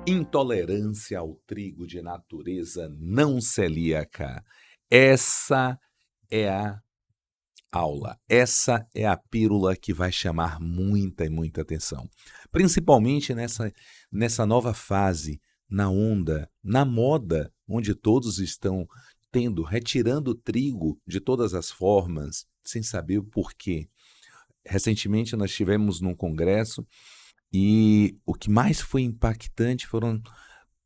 Intolerância ao trigo de natureza não celíaca. Essa é a aula, essa é a pílula que vai chamar muita e muita atenção. Principalmente nessa nova fase, na onda, na moda, onde todos estão retirando o trigo de todas as formas, sem saber o porquê. Recentemente nós estivemos num congresso e o que mais foi impactante foram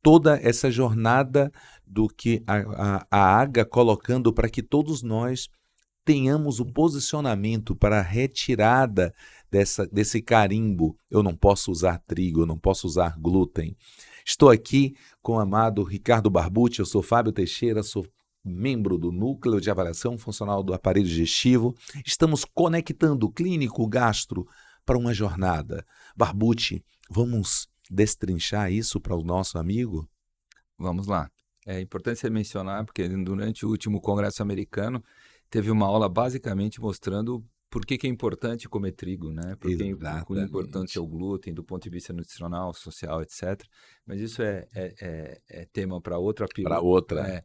toda essa jornada do que a AGA colocando para que todos nós tenhamos o posicionamento para a retirada desse carimbo. Eu não posso usar trigo, eu não posso usar glúten. Estou aqui com o amado Ricardo Barbucci, eu sou Fábio Teixeira, sou membro do Núcleo de Avaliação Funcional do Aparelho Digestivo. Estamos conectando o clínico, o gastro, para uma jornada. Barbucci, vamos destrinchar isso para o nosso amigo? Vamos lá. É importante você mencionar, porque durante o último Congresso americano, teve uma aula basicamente mostrando por que é importante comer trigo, né? Por que é importante Exatamente. o glúten do ponto de vista nutricional, social, etc. Mas isso é tema para outra Para pílula. outra. É,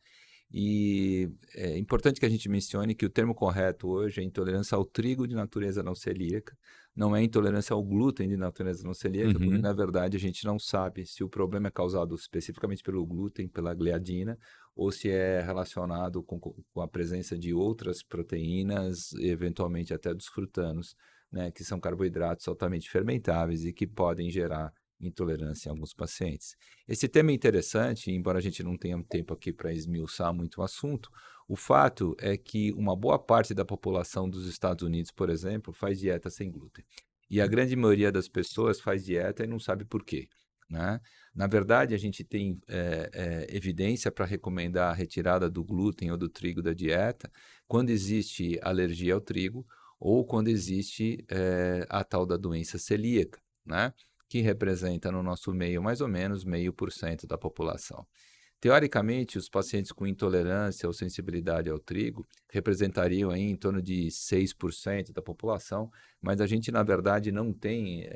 e é importante que a gente mencione que o termo correto hoje é intolerância ao trigo de natureza não celíaca, não é intolerância ao glúten de natureza não celíaca, porque Uhum. na verdade a gente não sabe se o problema é causado especificamente pelo glúten, pela gliadina, ou se é relacionado com a presença de outras proteínas, eventualmente até dos frutanos, né, que são carboidratos altamente fermentáveis e que podem gerar intolerância em alguns pacientes. Esse tema é interessante, embora a gente não tenha tempo aqui para esmiuçar muito o assunto, o fato é que uma boa parte da população dos Estados Unidos, por exemplo, faz dieta sem glúten. E a grande maioria das pessoas faz dieta e não sabe por quê, né? Na verdade, a gente tem evidência para recomendar a retirada do glúten ou do trigo da dieta quando existe alergia ao trigo ou quando existe a tal da doença celíaca, né? Que representa no nosso meio mais ou menos 0,5% da população. Teoricamente, os pacientes com intolerância ou sensibilidade ao trigo representariam aí em torno de 6% da população, mas a gente, na verdade, não tem,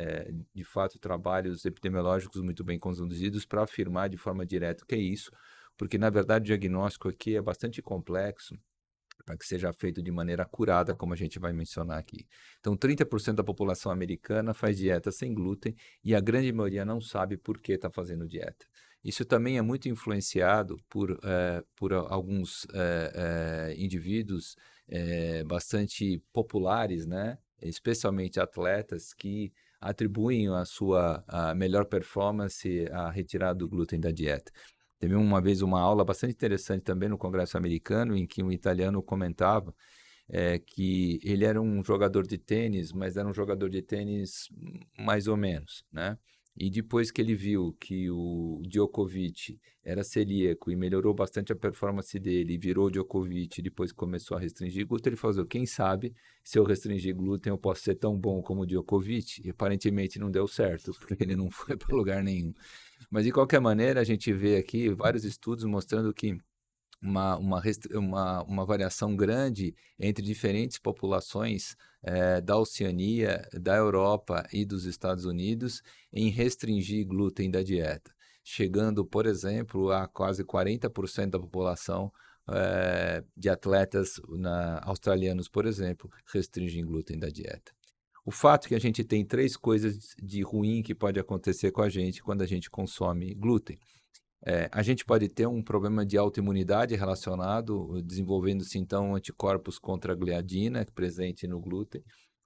de fato, trabalhos epidemiológicos muito bem conduzidos para afirmar de forma direta o que é isso, porque, na verdade, o diagnóstico aqui é bastante complexo para que seja feito de maneira acurada, como a gente vai mencionar aqui. Então, 30% da população americana faz dieta sem glúten e a grande maioria não sabe por que está fazendo dieta. Isso também é muito influenciado por alguns indivíduos bastante populares, né? Especialmente atletas que atribuem a melhor performance à retirada do glúten da dieta. Teve uma vez uma aula bastante interessante também no Congresso americano, em que um italiano comentava que ele era um jogador de tênis, mas era um jogador de tênis mais ou menos, né? E depois que ele viu que o Djokovic era celíaco e melhorou bastante a performance dele, e virou Djokovic e depois começou a restringir glúten, ele falou, quem sabe se eu restringir glúten eu posso ser tão bom como o Djokovic? E aparentemente não deu certo, porque ele não foi para lugar nenhum. Mas, de qualquer maneira, a gente vê aqui vários estudos mostrando que uma variação grande entre diferentes populações da Oceania, da Europa e dos Estados Unidos em restringir glúten da dieta, chegando, por exemplo, a quase 40% da população de atletas australianos, por exemplo, restringem glúten da dieta. O fato é que a gente tem três coisas de ruim que pode acontecer com a gente quando a gente consome glúten. A gente pode ter um problema de autoimunidade relacionado, desenvolvendo-se então anticorpos contra a gliadina presente no glúten,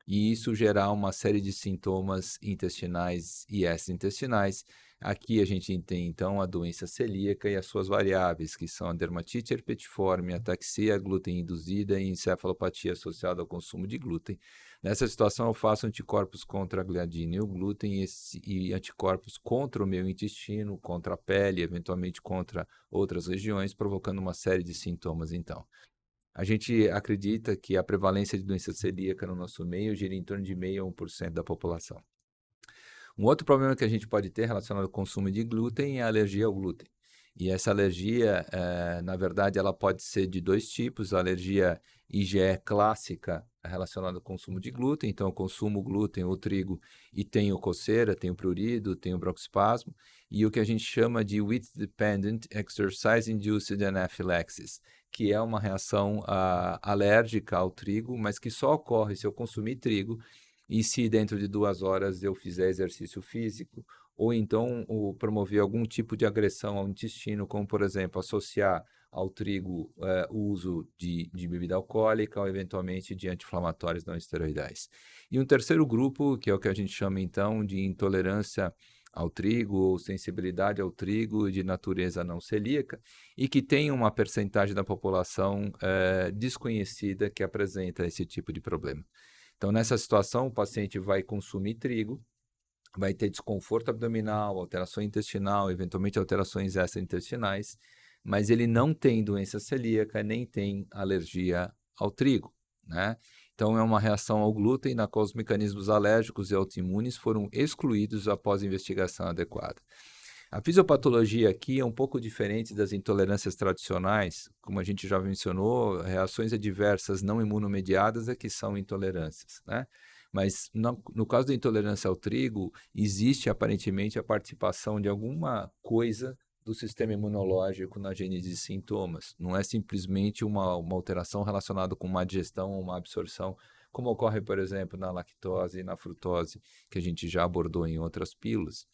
e isso gerar uma série de sintomas intestinais e extraintestinais. Aqui a gente tem então a doença celíaca e as suas variáveis, que são a dermatite herpetiforme, ataxia glúten induzida e encefalopatia associada ao consumo de glúten. Nessa situação, eu faço anticorpos contra a gliadina e o glúten e anticorpos contra o meu intestino, contra a pele, eventualmente contra outras regiões, provocando uma série de sintomas, então. A gente acredita que a prevalência de doença celíaca no nosso meio gira em torno de 0,5% a 1% da população. Um outro problema que a gente pode ter relacionado ao consumo de glúten é a alergia ao glúten. E essa alergia, na verdade, ela pode ser de dois tipos: a alergia IgE clássica relacionada ao consumo de glúten. Então, eu consumo glúten ou trigo e tenho coceira, tenho prurido, tenho broncoespasmo. E o que a gente chama de Wheat-Dependent Exercise-Induced Anaphylaxis, que é uma reação alérgica ao trigo, mas que só ocorre se eu consumir trigo e se dentro de 2 horas eu fizer exercício físico, ou então promover algum tipo de agressão ao intestino, como, por exemplo, associar ao trigo o uso de bebida alcoólica ou, eventualmente, de anti-inflamatórios não esteroidais. E um terceiro grupo, que é o que a gente chama, então, de intolerância ao trigo ou sensibilidade ao trigo de natureza não celíaca, e que tem uma percentagem da população desconhecida que apresenta esse tipo de problema. Então, nessa situação, o paciente vai consumir trigo, vai ter desconforto abdominal, alteração intestinal, eventualmente alterações extraintestinais, mas ele não tem doença celíaca, nem tem alergia ao trigo, né? Então, é uma reação ao glúten na qual os mecanismos alérgicos e autoimunes foram excluídos após investigação adequada. A fisiopatologia aqui é um pouco diferente das intolerâncias tradicionais. Como a gente já mencionou, reações adversas não imunomediadas é que são intolerâncias, né? Mas no caso da intolerância ao trigo, existe aparentemente a participação de alguma coisa do sistema imunológico na gênese de sintomas. Não é simplesmente uma alteração relacionada com uma digestão ou uma absorção, como ocorre, por exemplo, na lactose e na frutose, que a gente já abordou em outras pílulas.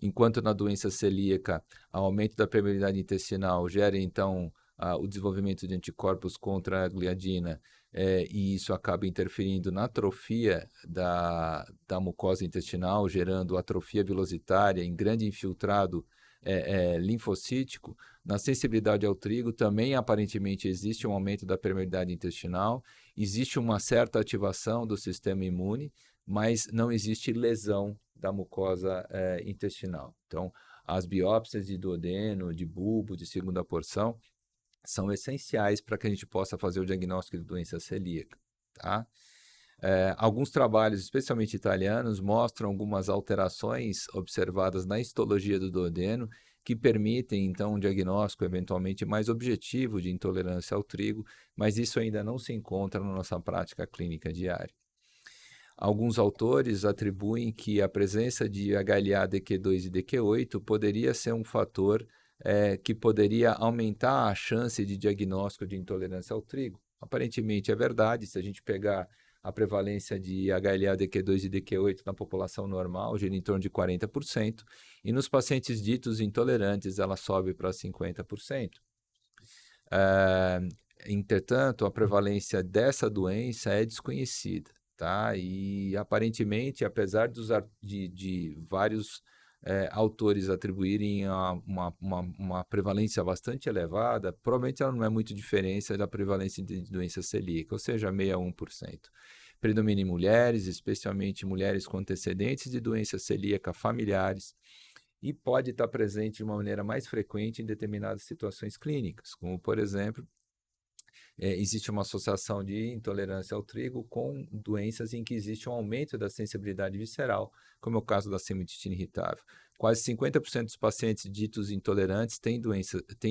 Enquanto na doença celíaca, o aumento da permeabilidade intestinal gera, então, o desenvolvimento de anticorpos contra a gliadina, e isso acaba interferindo na atrofia da mucosa intestinal, gerando atrofia vilositária em grande infiltrado linfocítico. Na sensibilidade ao trigo, também aparentemente existe um aumento da permeabilidade intestinal, existe uma certa ativação do sistema imune, mas não existe lesão da mucosa intestinal. Então, as biópsias de duodeno, de bulbo, de segunda porção, são essenciais para que a gente possa fazer o diagnóstico de doença celíaca, tá? Alguns trabalhos, especialmente italianos, mostram algumas alterações observadas na histologia do duodeno que permitem, então, um diagnóstico eventualmente mais objetivo de intolerância ao trigo, mas isso ainda não se encontra na nossa prática clínica diária. Alguns autores atribuem que a presença de HLA DQ2 e DQ8 poderia ser um fator que poderia aumentar a chance de diagnóstico de intolerância ao trigo. Aparentemente é verdade. Se a gente pegar a prevalência de HLA DQ2 e DQ8 na população normal, gira em torno de 40%, e nos pacientes ditos intolerantes ela sobe para 50%. Entretanto, a prevalência dessa doença é desconhecida. Tá? E aparentemente, apesar de vários autores atribuírem uma prevalência bastante elevada, provavelmente ela não é muito diferente da prevalência de doença celíaca, ou seja, 61%. Predomina em mulheres, especialmente mulheres com antecedentes de doença celíaca familiares, e pode estar presente de uma maneira mais frequente em determinadas situações clínicas, como, por exemplo, existe uma associação de intolerância ao trigo com doenças em que existe um aumento da sensibilidade visceral, como é o caso da síndrome do intestino irritável. Quase 50% dos pacientes ditos intolerantes têm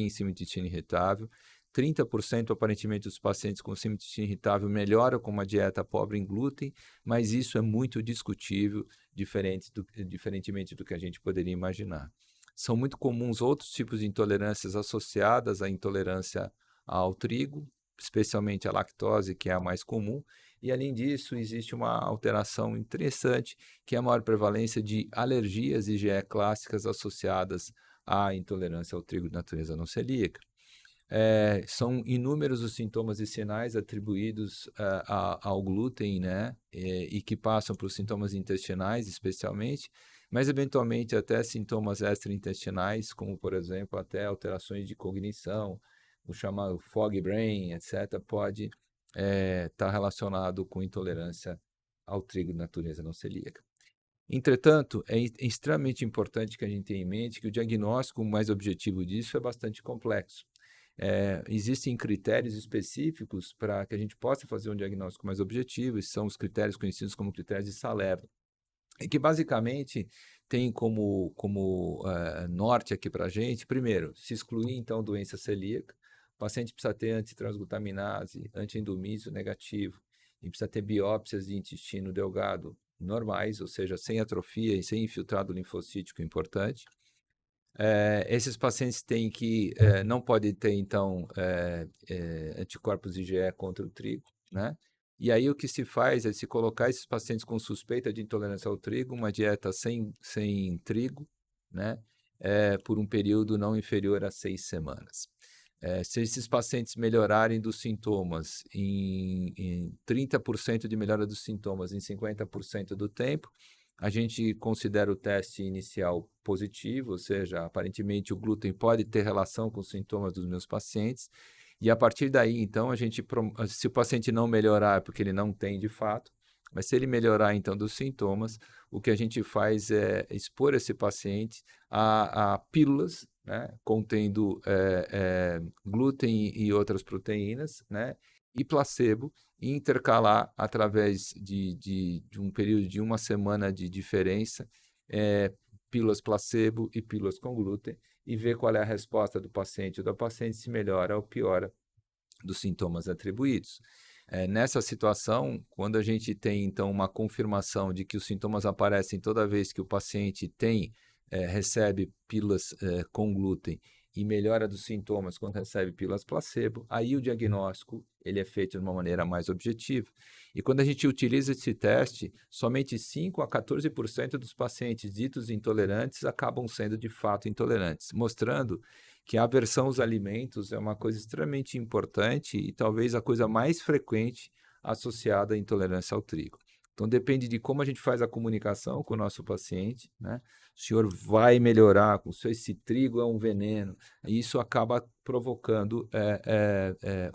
síndrome do intestino irritável. 30% aparentemente dos pacientes com síndrome do intestino irritável melhoram com uma dieta pobre em glúten, mas isso é muito discutível, diferentemente do que a gente poderia imaginar. São muito comuns outros tipos de intolerâncias associadas à intolerância ao trigo, especialmente a lactose, que é a mais comum, e além disso existe uma alteração interessante, que é a maior prevalência de alergias IgE clássicas associadas à intolerância ao trigo de natureza não celíaca. São inúmeros os sintomas e sinais atribuídos ao glúten, né, e que passam por sintomas intestinais, especialmente, mas eventualmente até sintomas extraintestinais, como, por exemplo, até alterações de cognição, o chamado fog brain, etc., pode estar relacionado com intolerância ao trigo de natureza não celíaca. Entretanto, é extremamente importante que a gente tenha em mente que o diagnóstico mais objetivo disso é bastante complexo. Existem critérios específicos para que a gente possa fazer um diagnóstico mais objetivo, e são os critérios conhecidos como critérios de Salerno, e que basicamente tem como norte aqui para a gente, primeiro, se excluir então doença celíaca, o paciente precisa ter antitransglutaminase, antiendomísio negativo, e precisa ter biópsias de intestino delgado normais, ou seja, sem atrofia e sem infiltrado linfocítico importante. Esses pacientes não podem ter, então, anticorpos IgE contra o trigo, né? E aí o que se faz é se colocar esses pacientes com suspeita de intolerância ao trigo, uma dieta sem trigo, né? Por um período não inferior a 6 semanas. Se esses pacientes melhorarem dos sintomas em 30% de melhora dos sintomas em 50% do tempo, a gente considera o teste inicial positivo, ou seja, aparentemente o glúten pode ter relação com os sintomas dos meus pacientes, e a partir daí, então, se o paciente não melhorar, é porque ele não tem de fato, mas se ele melhorar, então, dos sintomas, o que a gente faz é expor esse paciente a pílulas, né, contendo glúten e outras proteínas, né, e placebo, e intercalar através de um período de uma semana de diferença, pílulas placebo e pílulas com glúten, e ver qual é a resposta do paciente ou da paciente, se melhora ou piora dos sintomas atribuídos. Nessa situação, quando a gente tem, então, uma confirmação de que os sintomas aparecem toda vez que o paciente recebe pílulas com glúten e melhora dos sintomas quando recebe pílulas placebo, aí o diagnóstico ele é feito de uma maneira mais objetiva. E quando a gente utiliza esse teste, somente 5 a 14% dos pacientes ditos intolerantes acabam sendo de fato intolerantes, mostrando que a aversão aos alimentos é uma coisa extremamente importante e talvez a coisa mais frequente associada à intolerância ao trigo. Então, depende de como a gente faz a comunicação com o nosso paciente, né? O senhor vai melhorar, esse trigo é um veneno, e isso acaba provocando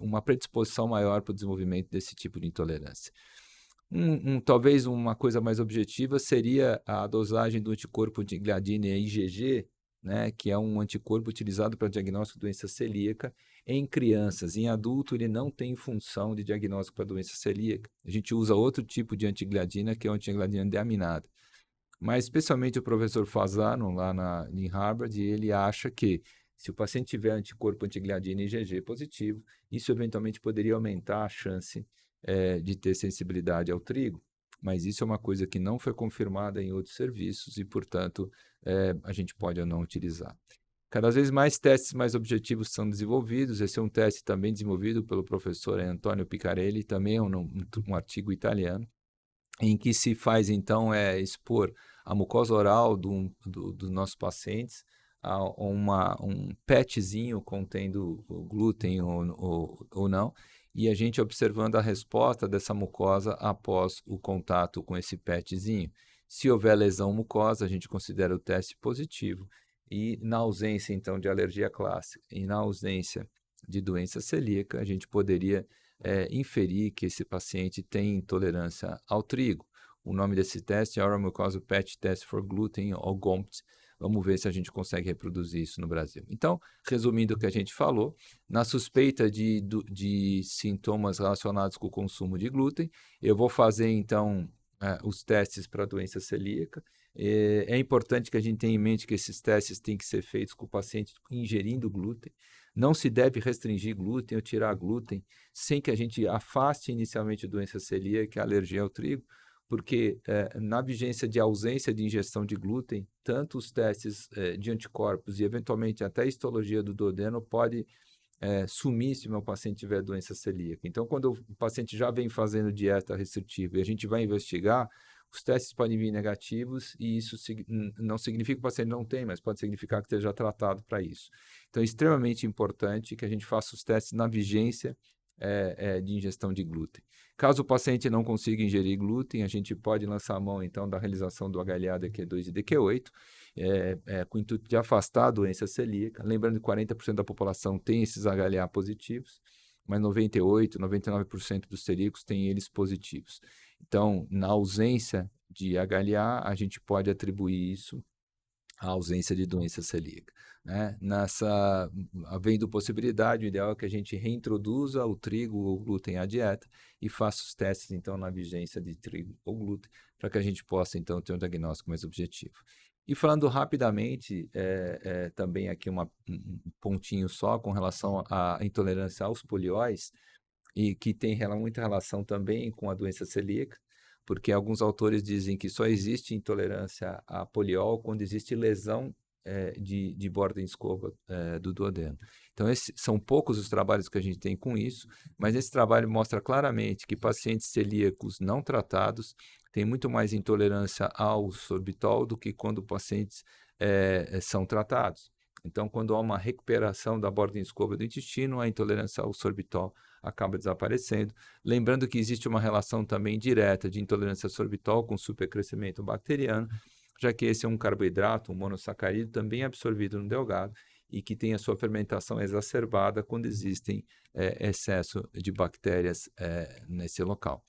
uma predisposição maior para o desenvolvimento desse tipo de intolerância. Talvez uma coisa mais objetiva seria a dosagem do anticorpo de gliadina IgG, né, que é um anticorpo utilizado para diagnóstico de doença celíaca em crianças. Em adulto, ele não tem função de diagnóstico para doença celíaca. A gente usa outro tipo de antigliadina, que é a antigliadina deaminada. Mas, especialmente o professor Fasano, em Harvard, ele acha que se o paciente tiver anticorpo antigliadina IgG positivo, isso eventualmente poderia aumentar a chance de ter sensibilidade ao trigo. Mas isso é uma coisa que não foi confirmada em outros serviços e, portanto, a gente pode ou não utilizar. Cada vez mais testes mais objetivos são desenvolvidos. Esse é um teste também desenvolvido pelo professor Antonio Picarelli, também é um artigo italiano, em que se faz, então, expor a mucosa oral dos nossos pacientes a um PETzinho contendo glúten ou não, e a gente observando a resposta dessa mucosa após o contato com esse PETzinho. Se houver lesão mucosa, a gente considera o teste positivo, e na ausência, então, de alergia clássica e na ausência de doença celíaca, a gente poderia inferir que esse paciente tem intolerância ao trigo. O nome desse teste é Oral Mucosal Patch Test for Gluten, ou GOMT. Vamos ver se a gente consegue reproduzir isso no Brasil. Então, resumindo o que a gente falou, na suspeita de sintomas relacionados com o consumo de glúten, eu vou fazer, então, os testes para a doença celíaca. É importante que a gente tenha em mente que esses testes têm que ser feitos com o paciente ingerindo glúten. Não se deve restringir glúten ou tirar glúten sem que a gente afaste inicialmente a doença celíaca, a alergia ao trigo, porque na vigência de ausência de ingestão de glúten, tanto os testes de anticorpos e eventualmente até a histologia do duodeno pode sumir se o meu paciente tiver doença celíaca. Então, quando o paciente já vem fazendo dieta restritiva e a gente vai investigar, os testes podem vir negativos e isso não significa que o paciente não tem, mas pode significar que esteja tratado para isso. Então, é extremamente importante que a gente faça os testes na vigência de ingestão de glúten. Caso o paciente não consiga ingerir glúten, a gente pode lançar a mão, então, da realização do HLA DQ2 e DQ8, com o intuito de afastar a doença celíaca. Lembrando que 40% da população tem esses HLA positivos, mas 98%, 99% dos celíacos têm eles positivos. Então, na ausência de HLA, a gente pode atribuir isso à ausência de doença celíaca, né? Havendo possibilidade, o ideal é que a gente reintroduza o trigo ou o glúten à dieta e faça os testes, então, na vigência de trigo ou glúten, para que a gente possa, então, ter um diagnóstico mais objetivo. E falando rapidamente, também aqui um pontinho só com relação à intolerância aos polióis, e que tem muita relação também com a doença celíaca, porque alguns autores dizem que só existe intolerância a poliol quando existe lesão de borda em escova do duodeno. Então, são poucos os trabalhos que a gente tem com isso, mas esse trabalho mostra claramente que pacientes celíacos não tratados têm muito mais intolerância ao sorbitol do que quando pacientes são tratados. Então, quando há uma recuperação da borda em escova do intestino, a intolerância ao sorbitol acaba desaparecendo. Lembrando que existe uma relação também direta de intolerância ao sorbitol com supercrescimento bacteriano, já que esse é um carboidrato, um monossacarídeo também absorvido no delgado e que tem a sua fermentação exacerbada quando existem excesso de bactérias nesse local.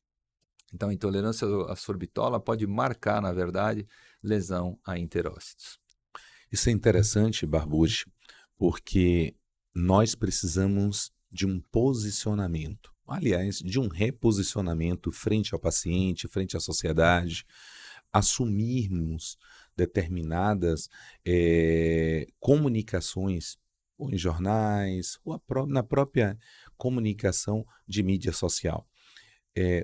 Então, a intolerância à sorbitola pode marcar, na verdade, lesão a enterócitos. Isso é interessante, Barbucci, porque nós precisamos de um posicionamento, aliás, de um reposicionamento frente ao paciente, frente à sociedade, assumirmos determinadas comunicações, ou em jornais, ou na própria comunicação de mídia social.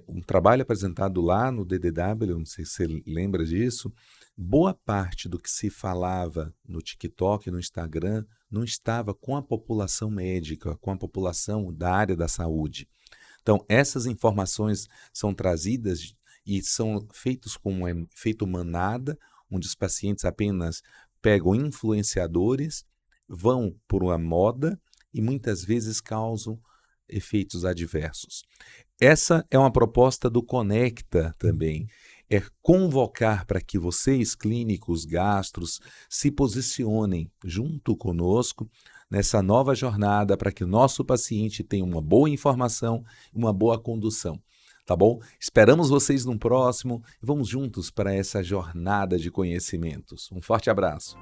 Um trabalho apresentado lá no DDW, não sei se você lembra disso, boa parte do que se falava no TikTok, no Instagram, não estava com a população médica, com a população da área da saúde. Então, essas informações são trazidas e são feitos como é feito manada, onde os pacientes apenas pegam influenciadores, vão por uma moda e muitas vezes causam efeitos adversos. Essa é uma proposta do Conecta também, é convocar para que vocês, clínicos, gastros, se posicionem junto conosco nessa nova jornada para que o nosso paciente tenha uma boa informação, uma boa condução. Tá bom? Esperamos vocês no próximo. Vamos juntos para essa jornada de conhecimentos. Um forte abraço.